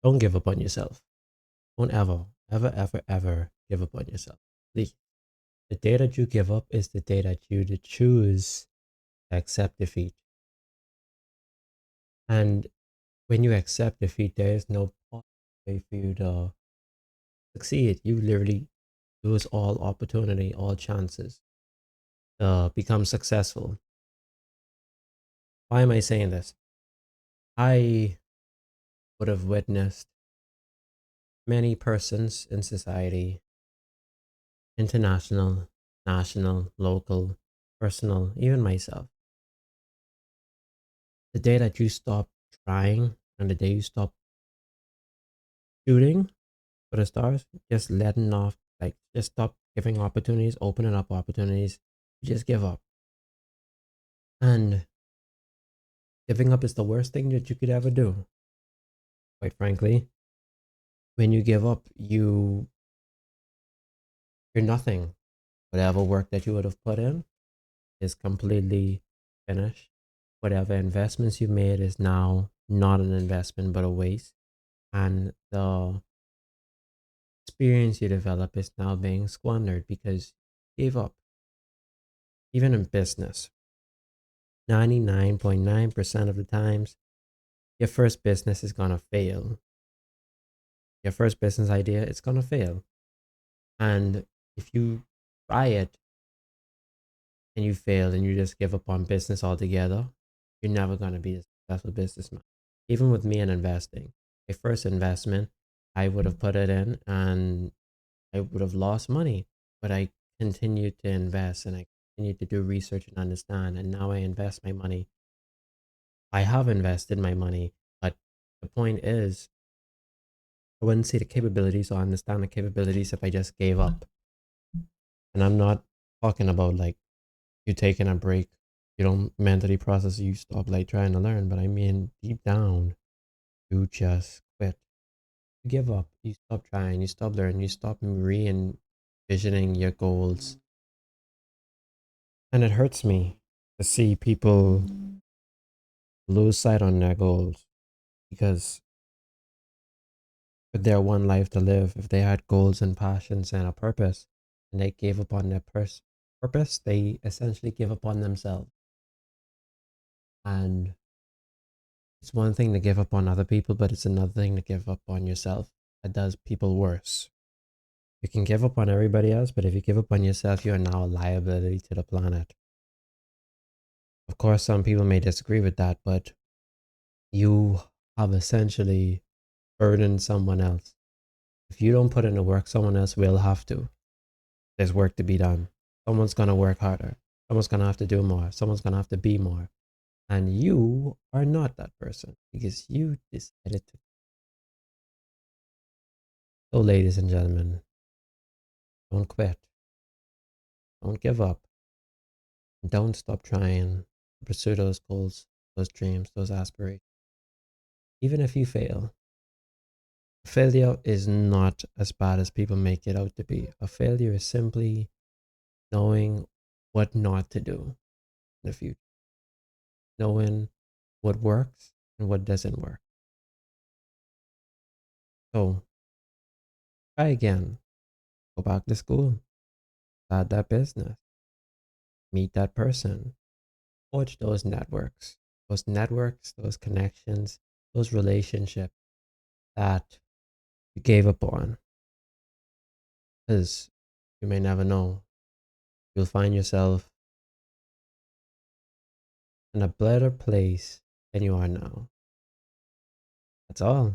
Don't give up on yourself. Don't ever give up on yourself. Please. The day that you give up is the day that you choose to accept defeat. And when you accept defeat, there is no way for you to succeed. You literally lose all opportunity, all chances to become successful. Why am I saying this? I would have witnessed many persons in society, international, national, local, personal, even myself. The day that you stop trying and the day you stop shooting for the stars, just letting off, like just stop giving opportunities, opening up opportunities, you just give up. And giving up is the worst thing that you could ever do. Quite frankly, when you give up, you're nothing. Whatever work that you would have put in is completely finished. Whatever investments you made is now not an investment but a waste. And the experience you develop is now being squandered because you gave up. Even in business, 99.9% of the times, your first business is going to fail. Your first business idea, it's going to fail. And if you try it and you fail and you just give up on business altogether, you're never going to be a successful businessman. Even with me in investing, my first investment, I would have put it in and I would have lost money, but I continued to invest and I continued to do research and understand. And now I invest my money. I have invested my money, but the point is, I wouldn't see the capabilities or understand the capabilities if I just gave up. And I'm not talking about like you taking a break, you don't mentally process, you stop like trying to learn, but I mean deep down, you just quit. You give up, you stop trying, you stop learning, you stop re envisioning your goals. And it hurts me to see people lose sight on their goals because with their one life to live, if they had goals and passions and a purpose and they gave up on their purpose, they essentially give up on themselves. And it's one thing to give up on other people, but it's another thing to give up on yourself. That does people worse. You can give up on everybody else, but if you give up on yourself, you are now a liability to the planet. Of course, some people may disagree with that, but you have essentially burdened someone else. If you don't put in the work, someone else will have to. There's work to be done. Someone's going to work harder. Someone's going to have to do more. Someone's going to have to be more. And you are not that person because you decided to. So, ladies and gentlemen, don't quit. Don't give up. Don't stop trying to pursue those goals, those dreams, those aspirations. Even if you fail, failure is not as bad as people make it out to be. A failure is simply knowing what not to do in the future, knowing what works and what doesn't work. So try again, go back to school, start that business, meet that person, forge those networks, those connections, those relationships that you gave up on. Because you may never know, you'll find yourself in a better place than you are now. That's all.